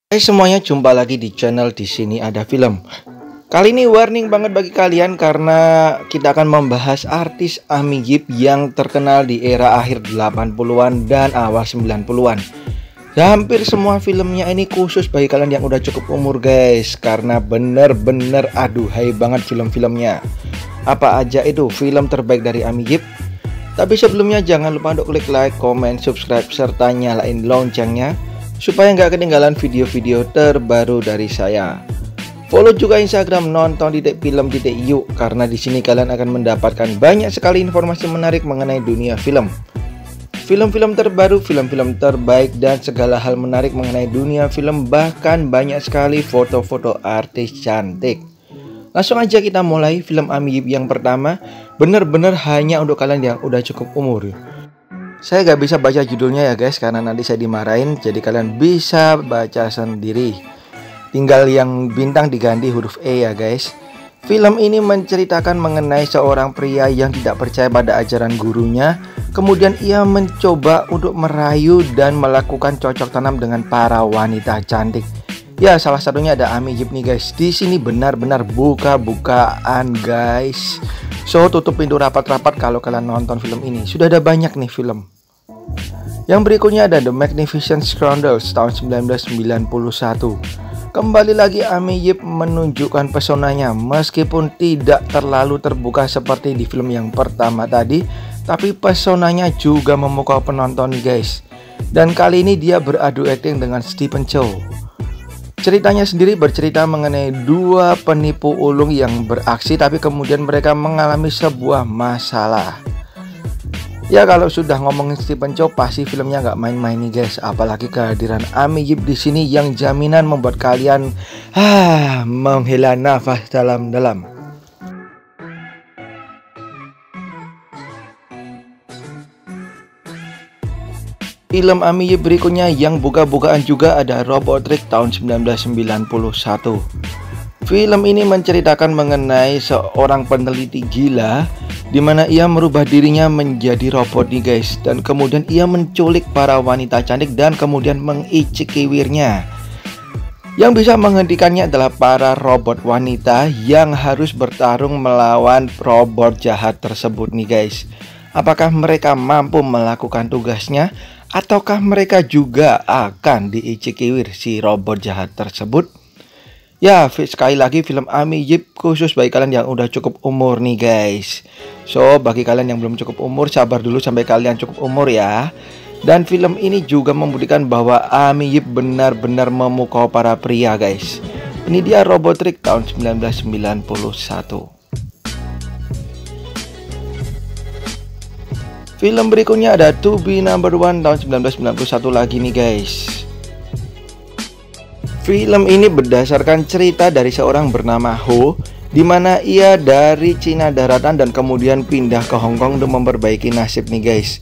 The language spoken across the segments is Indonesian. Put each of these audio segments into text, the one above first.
Hai semuanya, jumpa lagi di channel Di Sini Ada Film. Kali ini warning banget bagi kalian karena kita akan membahas artis Amy Yip yang terkenal di era akhir 80-an dan awal 90-an. Hampir semua filmnya ini khusus bagi kalian yang udah cukup umur guys, karena bener-bener aduhai banget film-filmnya. Apa aja itu film terbaik dari Amy Yip? Tapi sebelumnya jangan lupa untuk klik like, comment, subscribe, serta nyalain loncengnya supaya nggak ketinggalan video-video terbaru dari saya. Follow juga Instagram nonton.film.yuk karena di sini kalian akan mendapatkan banyak sekali informasi menarik mengenai dunia film. Film-film terbaru, film-film terbaik, dan segala hal menarik mengenai dunia film, bahkan banyak sekali foto-foto artis cantik. Langsung aja kita mulai. Film Amy Yip yang pertama bener-bener hanya untuk kalian yang udah cukup umur. Saya gak bisa baca judulnya ya guys, karena nanti saya dimarahin. Jadi kalian bisa baca sendiri. Tinggal yang bintang diganti huruf E ya guys. Film ini menceritakan mengenai seorang pria yang tidak percaya pada ajaran gurunya. Kemudian ia mencoba untuk merayu dan melakukan cocok tanam dengan para wanita cantik. Ya, salah satunya ada Amy Yip nih guys. Di sini benar-benar buka-bukaan guys. So, tutup pintu rapat-rapat kalau kalian nonton film ini. Sudah ada banyak nih film. Yang berikutnya ada The Magnificent Scoundrels tahun 1991. Kembali lagi Amy Yip menunjukkan pesonanya meskipun tidak terlalu terbuka seperti di film yang pertama tadi, tapi pesonanya juga memukau penonton nih guys. Dan kali ini dia beradu akting dengan Stephen Chow. Ceritanya sendiri bercerita mengenai dua penipu ulung yang beraksi tapi kemudian mereka mengalami sebuah masalah. Ya, kalau sudah ngomongin Stephen Chow pasti filmnya nggak main-main nih guys. Apalagi kehadiran Amy Yip di sini yang jaminan membuat kalian menghela nafas dalam-dalam. Film Amy Yip berikutnya yang buka-bukaan juga ada Robotrick tahun 1991. Film ini menceritakan mengenai seorang peneliti gila di mana ia merubah dirinya menjadi robot nih guys, dan kemudian ia menculik para wanita cantik dan kemudian mengicik kiwirnya. Yang bisa menghentikannya adalah para robot wanita yang harus bertarung melawan robot jahat tersebut nih guys. Apakah mereka mampu melakukan tugasnya? Ataukah mereka juga akan diicik-kiwir si robot jahat tersebut? Ya, sekali lagi film Amy Yip khusus bagi kalian yang udah cukup umur nih guys. So, bagi kalian yang belum cukup umur, sabar dulu sampai kalian cukup umur ya. Dan film ini juga membuktikan bahwa Amy Yip benar-benar memukau para pria guys. Ini dia Robotrick tahun 1991. Film berikutnya ada To Be Number One tahun 1991 lagi nih guys. Film ini berdasarkan cerita dari seorang bernama Ho, di mana ia dari Cina daratan dan kemudian pindah ke Hong Kong untuk memperbaiki nasib nih guys.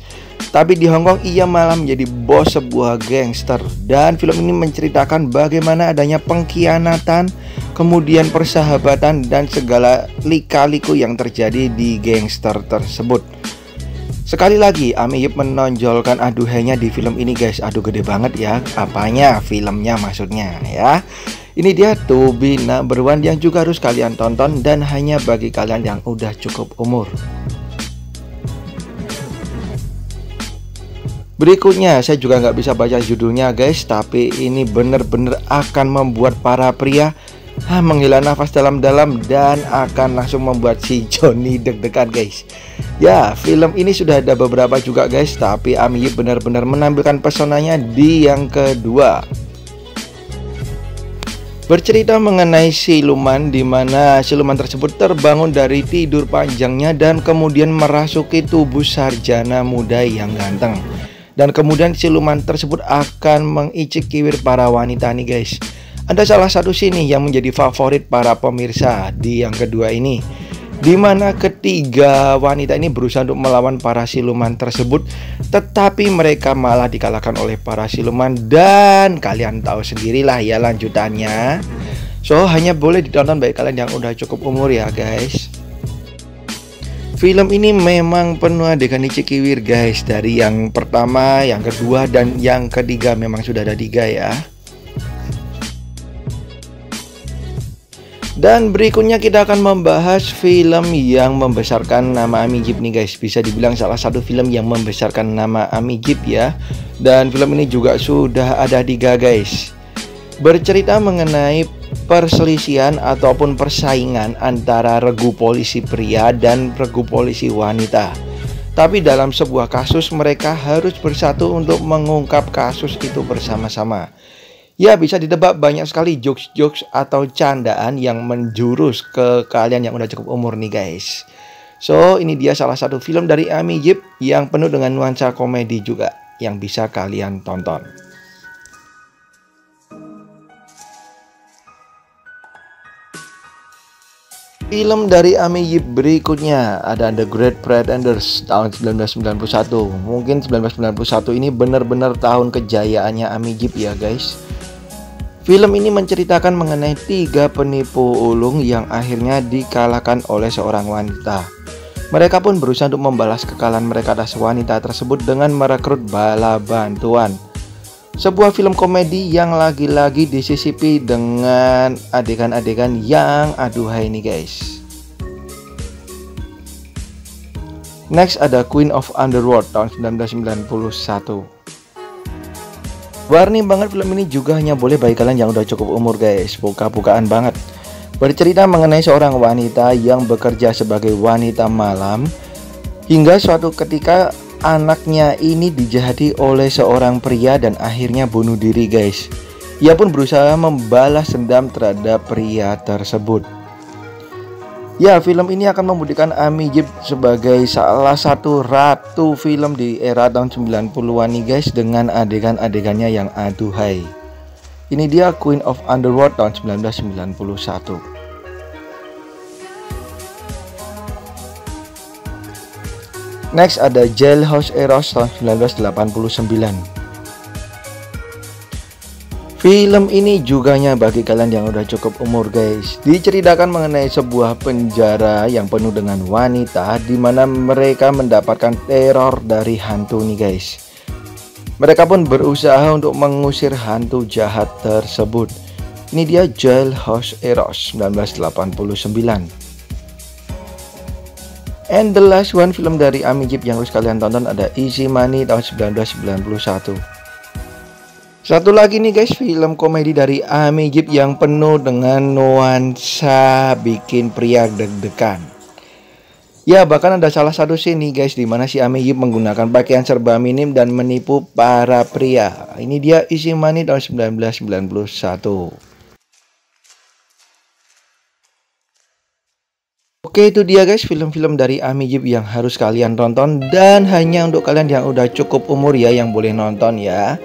Tapi di Hong Kong ia malah menjadi bos sebuah gangster. Dan film ini menceritakan bagaimana adanya pengkhianatan, kemudian persahabatan dan segala lika-liku yang terjadi di gangster tersebut. Sekali lagi Amy Yip menonjolkan aduhainya di film ini guys. Aduh gede banget ya. Apanya? Filmnya maksudnya ya. Ini dia To Be Number One yang juga harus kalian tonton dan hanya bagi kalian yang udah cukup umur. Berikutnya saya juga nggak bisa baca judulnya guys, tapi ini bener-bener akan membuat para pria menghela nafas dalam-dalam dan akan langsung membuat si Johnny deg-degan guys. Ya, film ini sudah ada beberapa juga guys, tapi Amy Yip benar-benar menampilkan pesonanya di yang kedua. Bercerita mengenai siluman, di mana siluman tersebut terbangun dari tidur panjangnya dan kemudian merasuki tubuh sarjana muda yang ganteng. Dan kemudian siluman tersebut akan mengicik kiwir para wanita nih guys. Ada salah satu sini yang menjadi favorit para pemirsa di yang kedua ini, di mana ketiga wanita ini berusaha untuk melawan para siluman tersebut, tetapi mereka malah dikalahkan oleh para siluman. Dan kalian tahu sendirilah ya lanjutannya. So, hanya boleh ditonton bagi kalian yang udah cukup umur ya guys. Film ini memang penuh adegan icik-kiwir guys. Dari yang pertama, yang kedua, dan yang ketiga memang sudah ada 3 ya. Dan berikutnya kita akan membahas film yang membesarkan nama Amigip nih guys. Bisa dibilang salah satu film yang membesarkan nama Amigip ya. Dan film ini juga sudah ada 3 guys. Bercerita mengenai perselisihan ataupun persaingan antara regu polisi pria dan regu polisi wanita. Tapi dalam sebuah kasus mereka harus bersatu untuk mengungkap kasus itu bersama-sama. Ya, bisa ditebak banyak sekali jokes-jokes atau candaan yang menjurus ke kalian yang udah cukup umur nih guys. So, ini dia salah satu film dari Amigip yang penuh dengan nuansa komedi juga yang bisa kalian tonton. Film dari Amigip berikutnya ada The Great Pretenders tahun 1991. Mungkin 1991 ini benar-benar tahun kejayaannya Amigip ya guys. Film ini menceritakan mengenai 3 penipu ulung yang akhirnya dikalahkan oleh seorang wanita. Mereka pun berusaha untuk membalas kekalahan mereka atas wanita tersebut dengan merekrut bala bantuan. Sebuah film komedi yang lagi-lagi disisipi dengan adegan-adegan yang aduhai nih guys. Next ada Queen of Underworld tahun 1991. Warning banget, film ini juga hanya boleh bagi kalian yang udah cukup umur guys. Buka-bukaan banget. Bercerita mengenai seorang wanita yang bekerja sebagai wanita malam, hingga suatu ketika anaknya ini dijahati oleh seorang pria dan akhirnya bunuh diri guys. Ia pun berusaha membalas dendam terhadap pria tersebut. Ya, film ini akan membuktikan Amigip sebagai salah satu ratu film di era tahun 90-an nih guys, dengan adegan-adegannya yang aduhai. Ini dia Queen of Underworld tahun 1991. Next ada Jailhouse Eros tahun 1989. Film ini juga bagi kalian yang udah cukup umur guys. Diceritakan mengenai sebuah penjara yang penuh dengan wanita, di mana mereka mendapatkan teror dari hantu nih guys. Mereka pun berusaha untuk mengusir hantu jahat tersebut. Ini dia Jailhouse Eros 1989. And the last one, film dari Amigip yang harus kalian tonton ada Easy Money tahun 1991. Satu lagi nih guys, film komedi dari Amigip yang penuh dengan nuansa bikin pria deg-degan. Ya, bahkan ada salah satu scene nih guys, dimana si Amigip menggunakan pakaian serba minim dan menipu para pria. Ini dia Easy Money tahun 1991. Oke, itu dia guys film-film dari Amigip yang harus kalian tonton, dan hanya untuk kalian yang udah cukup umur ya yang boleh nonton ya.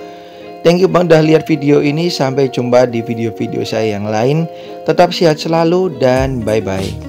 Thank you banget udah lihat video ini. Sampai jumpa di video-video saya yang lain. Tetap sehat selalu dan bye-bye.